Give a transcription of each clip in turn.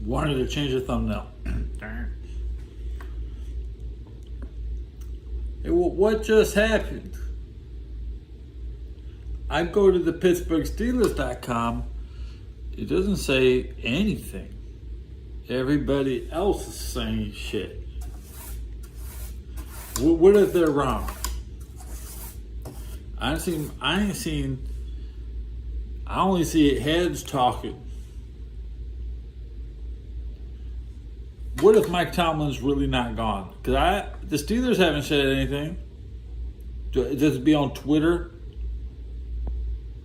Wanted to change the thumbnail. Darn. Hey, well, what just happened? I go to the PittsburghSteelers.com. It doesn't say anything. Everybody else is saying shit. What if they're wrong? I only see heads talking. What if Mike Tomlin's really not gone? Because the Steelers haven't said anything. Does it be on Twitter?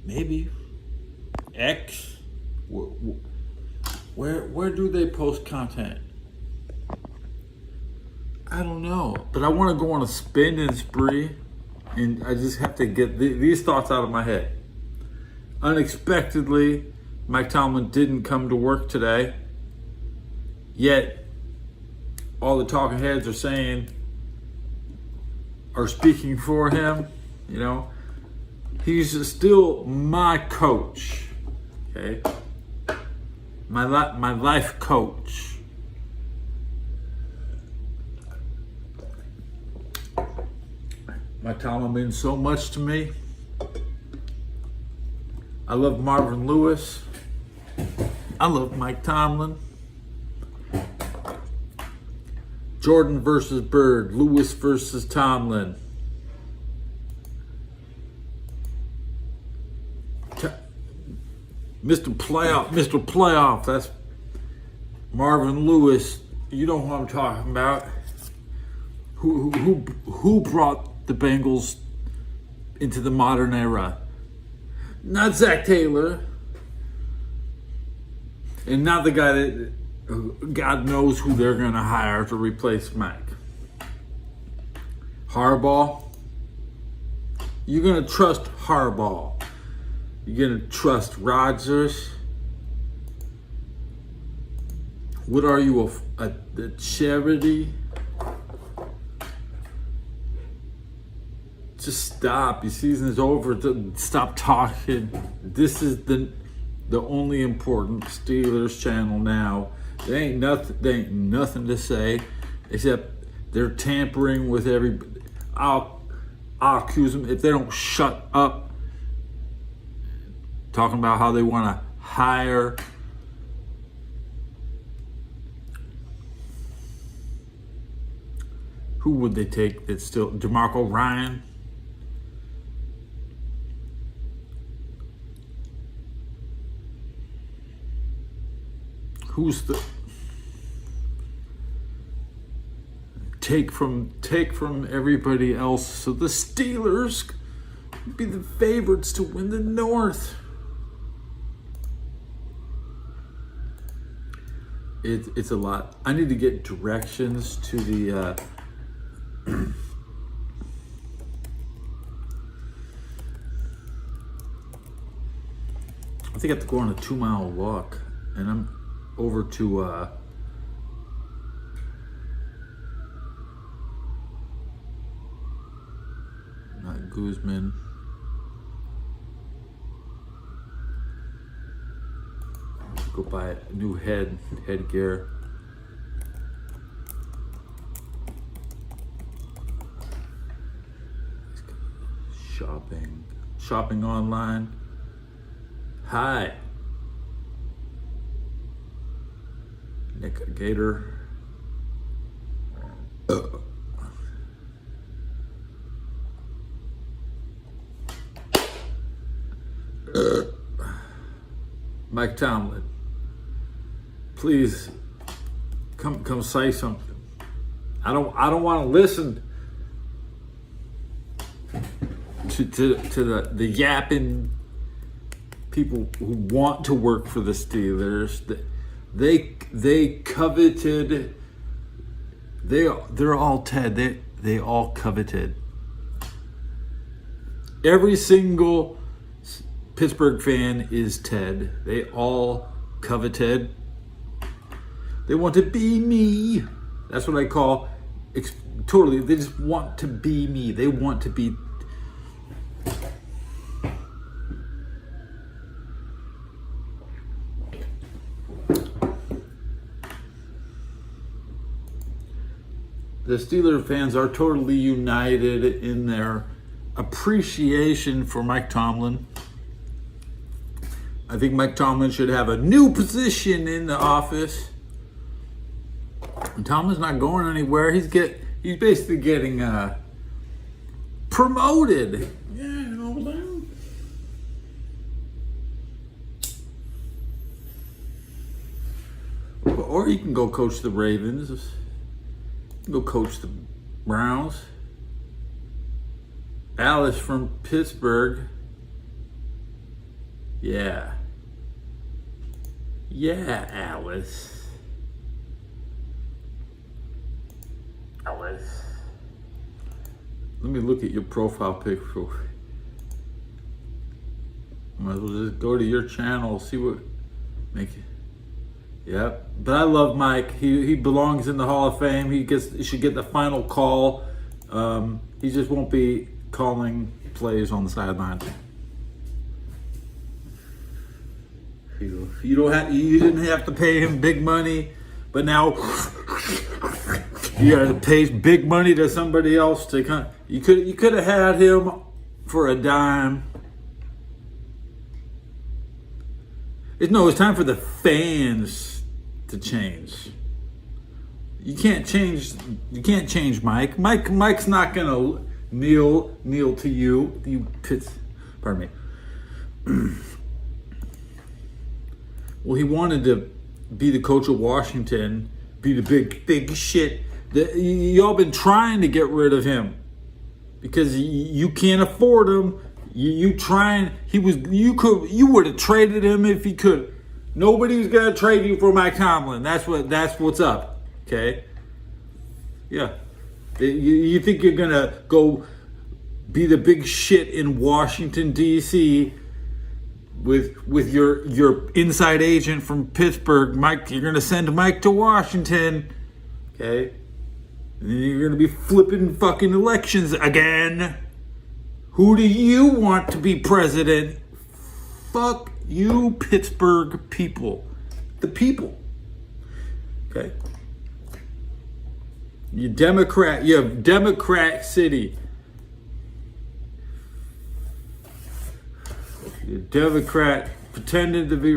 Maybe. X? Where do they post content? I don't know. But I want to go on a spending spree. And I just have to get these thoughts out of my head. Unexpectedly, Mike Tomlin didn't come to work today. Yet, all the talking heads are speaking for him. You know, he's still my coach. Okay, my life coach. Mike Tomlin means so much to me. I love Marvin Lewis. I love Mike Tomlin. Jordan versus Bird. Lewis versus Tomlin. Mr. Playoff. That's Marvin Lewis. You know who I'm talking about. Who brought the Bengals into the modern era? Not Zach Taylor. And not the guy that God knows who they're going to hire to replace Mike. Harbaugh. You're going to trust Harbaugh. You're going to trust Rodgers. What are you, a charity? Just stop. Your season is over. Stop talking. This is the only important Steelers channel now. There ain't nothing to say except they're tampering with everybody. I'll accuse them if they don't shut up. Talking about how they want to hire who would they take that's still DeMarco Ryan? Who's the take from everybody else? So the Steelers be the favorites to win the North. It's a lot. I need to get directions to the I think I have to go on a 2-mile walk, and I'm over to not Guzman. Go buy a new headgear. Shopping online. Hi. Nick Gator. Mike Tomlin, please come say something. I don't want to listen to the yapping people who want to work for the Steelers. They coveted. They're all Ted. They all coveted. Every single Pittsburgh fan is Ted. They all coveted. They want to be me. That's what I call totally. They just want to be me. They want to be. the Steelers fans are totally united in their appreciation for Mike Tomlin. I think Mike Tomlin should have a new position in the office. And Tomlin's not going anywhere. He's basically getting promoted. Yeah, you know what I'm saying? Or you can go coach the Ravens. Go coach the Browns. Alice from Pittsburgh. Yeah. Yeah, Alice. Alice. Let me look at your profile picture. Might as well just go to your channel, see what make it. Yep. But I love Mike. He belongs in the Hall of Fame. He should get the final call. He just won't be calling plays on the sideline. You didn't have to pay him big money, but now you got to pay big money to somebody else to come. You could have had him for a dime. It's time for the fans to change. You can't change Mike. Mike's not gonna kneel to you. Pardon me. Well, he wanted to be the coach of Washington, be the big shit. Y'all been trying to get rid of him because you can't afford him. You would have traded him if he could. Nobody's gonna trade you for Mike Tomlin. That's what's up. Okay. Yeah. You think you're gonna go be the big shit in Washington D.C. with your inside agent from Pittsburgh, Mike? You're gonna send Mike to Washington, okay? And then you're gonna be flipping fucking elections again. Who do you want to be president? Fuck you, Pittsburgh people. The people. Okay? You have Democrat City. You're Democrat pretending to be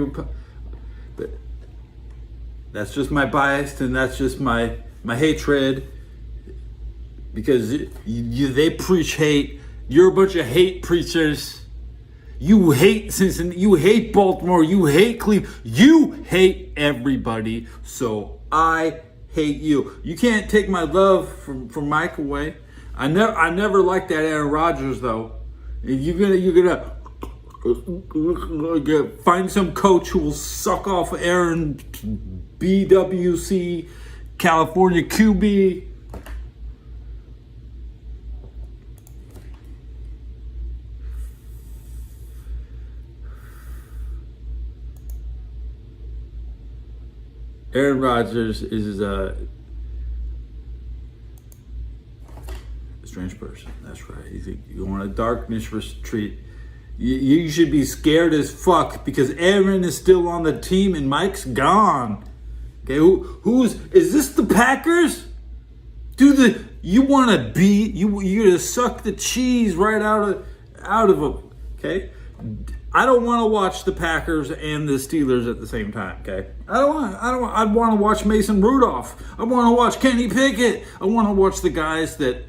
but that's just my bias and that's just my hatred because they preach hate. You're a bunch of hate preachers. You hate Cincinnati. You hate Baltimore. You hate Cleveland. You hate everybody. So I hate you. You can't take my love from Mike away. I never liked that Aaron Rodgers though. You're gonna find some coach who will suck off Aaron BWC California QB. Aaron Rodgers is a strange person. That's right. He's going a darkness retreat. You should be scared as fuck because Aaron is still on the team and Mike's gone. Okay, is this the Packers? You want to be you to suck the cheese right out of them. Okay, I don't want to watch the Packers and the Steelers at the same time. Okay, I want to watch Mason Rudolph. I want to watch Kenny Pickett. I want to watch the guys that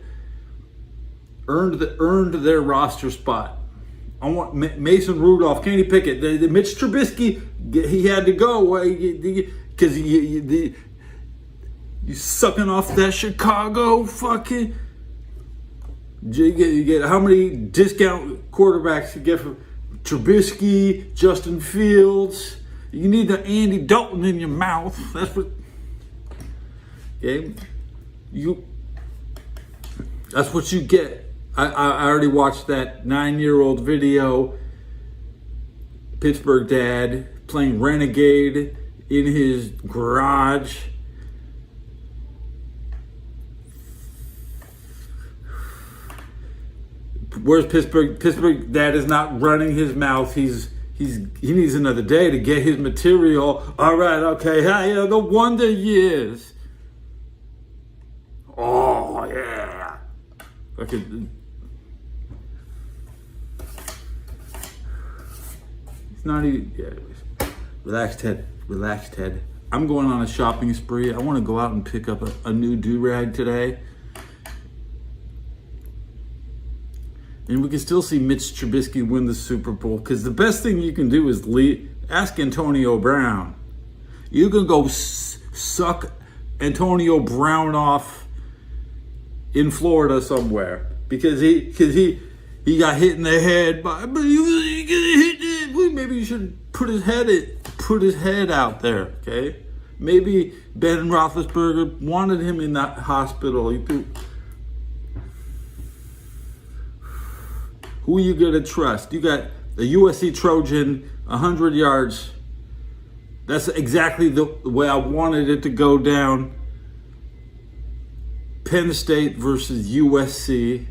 earned their roster spot. I want Mason Rudolph, Kenny Pickett, Mitch Trubisky. He had to go because you sucking off that Chicago fucking. You get how many discount quarterbacks you get from Trubisky, Justin Fields. You need the Andy Dalton in your mouth. That's what. Okay, that's what you get. I already watched that 9-year-old video. Pittsburgh dad playing Renegade in his garage. Where's Pittsburgh? Pittsburgh dad is not running his mouth. He needs another day to get his material. All right, okay. No wonder he is. Oh. fucking. It's not even. Yeah, anyways. Relax, Ted. Relax, Ted. I'm going on a shopping spree. I want to go out and pick up a new do-rag today. And we can still see Mitch Trubisky win the Super Bowl, because the best thing you can do is ask Antonio Brown. You can go suck Antonio Brown off in Florida somewhere, because he got hit in the head by. Maybe you should put his head out there. Okay, maybe Ben Roethlisberger wanted him in that hospital. Who are you gonna trust? You got the USC Trojan, 100 yards. That's exactly the way I wanted it to go down. Penn State versus USC.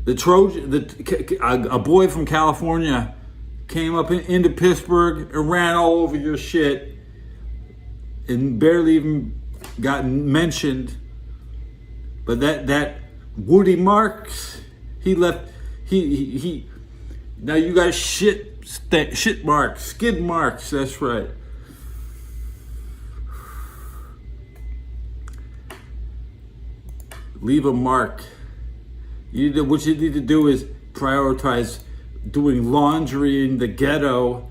The Trojan, a boy from California came up into Pittsburgh and ran all over your shit and barely even got mentioned. But that Woody Marks, he left. He now you got shit marks, skid marks. That's right. Leave a mark. What you need to do is prioritize doing laundry in the ghetto,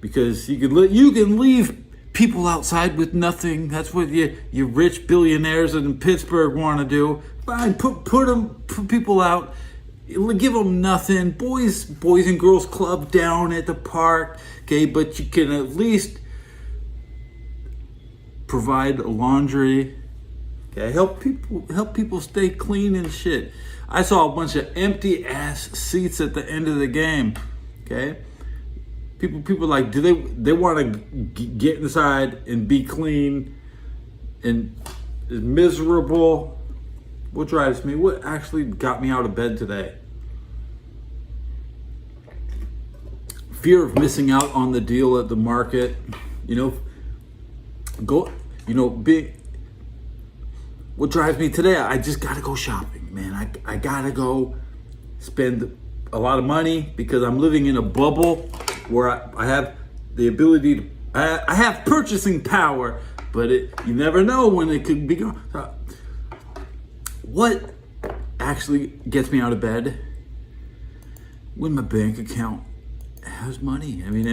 because you can leave people outside with nothing. That's what you rich billionaires in Pittsburgh want to do. Fine, put people out. Give them nothing. Boys and girls club down at the park. Okay, but you can at least provide laundry. Okay, help people stay clean and shit. I saw a bunch of empty ass seats at the end of the game. Okay, people like, do they want to get inside and be clean and is miserable? What drives me? What actually got me out of bed today? Fear of missing out on the deal at the market. What drives me today? I just gotta go shopping, man. I gotta go spend a lot of money, because I'm living in a bubble where I have the ability to. I have purchasing power, but you never know when it could be gone. What actually gets me out of bed? When my bank account has money. I mean,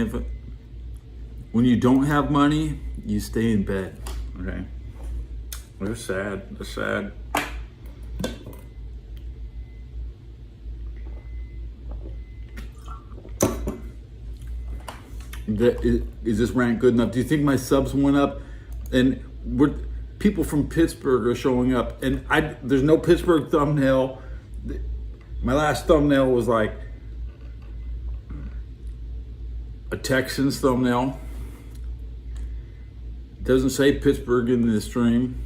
when you don't have money, you stay in bed. Okay, they're sad. They're sad. Is this rant good enough? Do you think my subs went up? And people from Pittsburgh are showing up, and there's no Pittsburgh thumbnail. My last thumbnail was like a Texans thumbnail. It doesn't say Pittsburgh in the stream.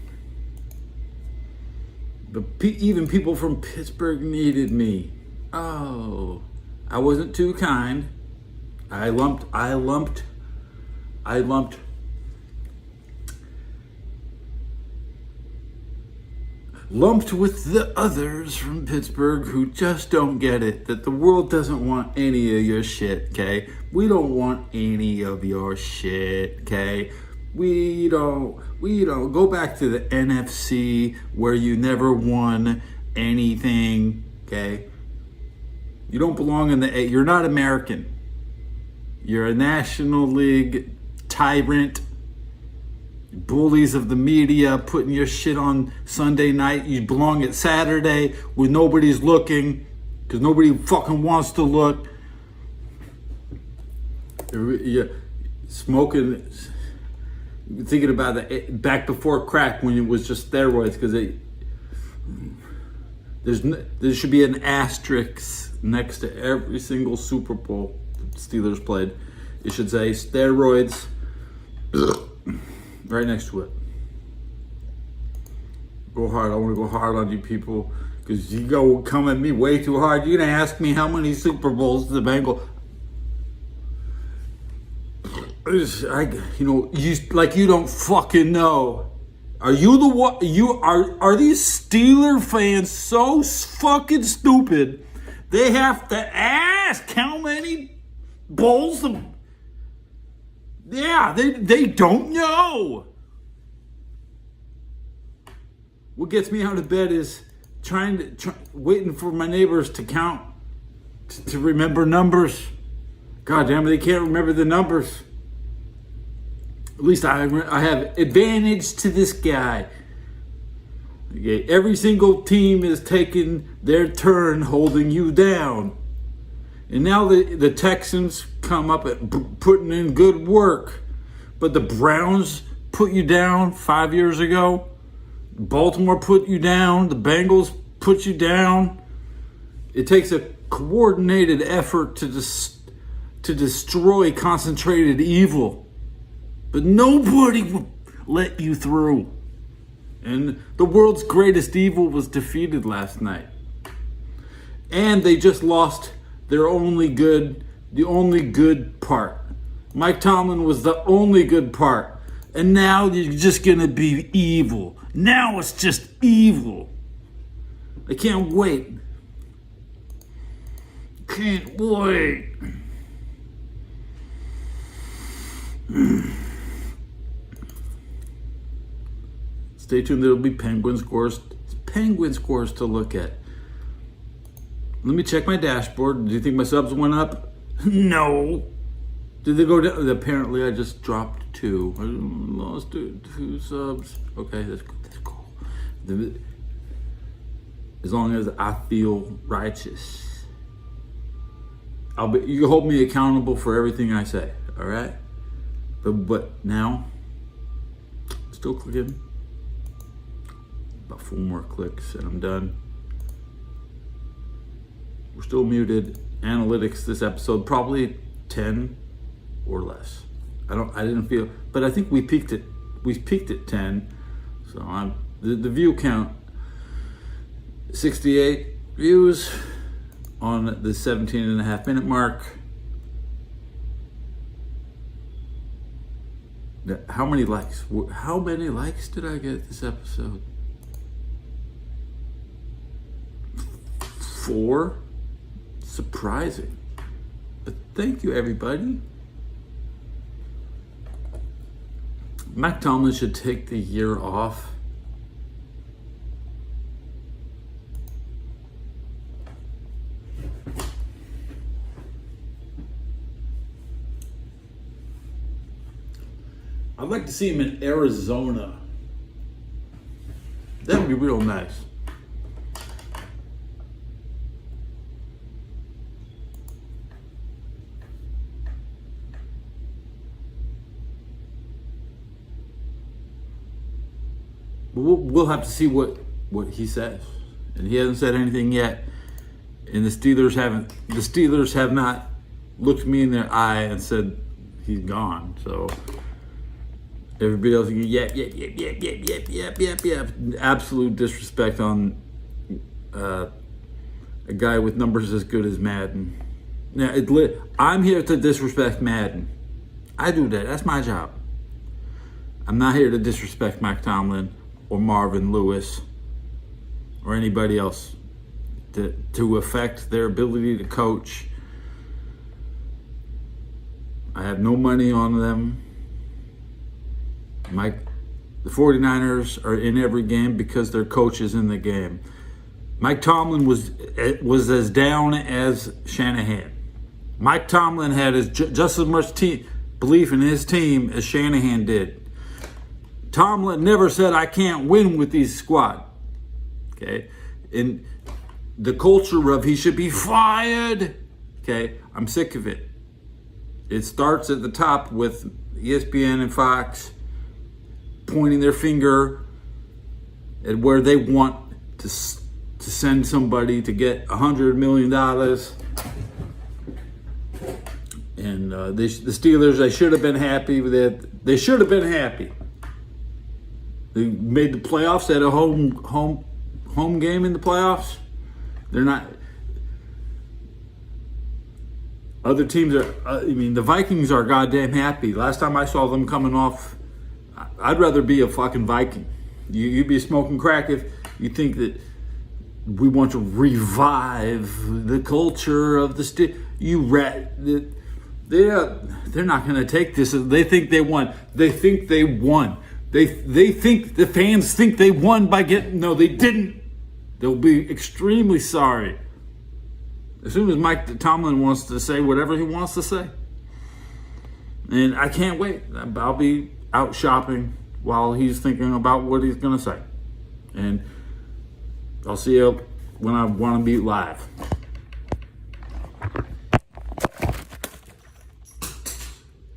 But even people from Pittsburgh needed me. Oh, I wasn't too kind. I lumped with the others from Pittsburgh who just don't get it, that the world doesn't want any of your shit, okay? We don't want any of your shit, okay? We don't go back to the NFC where you never won anything, okay? You don't belong in you're not American. You're a National League tyrant. Bullies of the media putting your shit on Sunday night. You belong at Saturday when nobody's looking, because nobody fucking wants to look. You're smoking, thinking about it back before crack, when it was just steroids, because there should be an asterisk next to every single Super Bowl the Steelers played. It should say steroids right next to it. Go hard. I want to go hard on you people, because you come at me way too hard. You're gonna ask me how many Super Bowls the Bengals. You don't fucking know. Are you the one? Are these Steeler fans so fucking stupid? They have to ask how many bowls. They don't know. What gets me out of bed is waiting for my neighbors to count, to remember numbers. God damn it, they can't remember the numbers. At least I have advantage to this guy. Okay, every single team is taking their turn holding you down. And now the Texans come up at putting in good work. But the Browns put you down 5 years ago. Baltimore put you down. The Bengals put you down. It takes a coordinated effort to destroy concentrated evil. But nobody will let you through. And the world's greatest evil was defeated last night. And they just lost the only good part. Mike Tomlin was the only good part. And now you're just going to be evil. Now it's just evil. I can't wait. Can't wait. Stay tuned, there'll be Penguin scores to look at. Let me check my dashboard. Do you think my subs went up? No. Did they go down? Apparently I just dropped 2. I lost 2 subs. Okay, that's cool. As long as I feel righteous. You hold me accountable for everything I say, all right? But now, still clicking. About 4 more clicks and I'm done. We're still muted. Analytics this episode, probably 10 or less. I didn't feel, but I think we peaked at 10. So the view count, 68 views on the 17.5-minute mark. How many likes? How many likes did I get this episode? 4. Surprising. But thank you, everybody. Mike Tomlin should take the year off. I'd like to see him in Arizona. That would be real nice. We'll have to see what he says, and he hasn't said anything yet. And the Steelers have not looked me in their eye and said he's gone. So everybody else, yep. Absolute disrespect on a guy with numbers as good as Madden. Now I'm here to disrespect Madden. I do that. That's my job. I'm not here to disrespect Mike Tomlin or Marvin Lewis or anybody else to affect their ability to coach. I have no money on them. The 49ers are in every game because their coach is in the game. Mike Tomlin was as down as Shanahan. Mike Tomlin had just as much belief in his team as Shanahan did. Tomlin never said, I can't win with these squad. Okay? And the culture of he should be fired. Okay? I'm sick of it. It starts at the top with ESPN and Fox pointing their finger at where they want to send somebody to get $100 million. And the Steelers, they should have been happy with it. They should have been happy. They made the playoffs, they had a home game in the playoffs. They're not. Other teams are. The Vikings are goddamn happy. Last time I saw them coming off, I'd rather be a fucking Viking. You'd be smoking crack if you think that we want to revive the culture of the state. They're not going to take this. They think they won. They think they won. They think the fans think they won by getting. No, they didn't. They'll be extremely sorry. As soon as Mike Tomlin wants to say whatever he wants to say. And I can't wait. I'll be out shopping while he's thinking about what he's going to say. And I'll see you when I want to be live.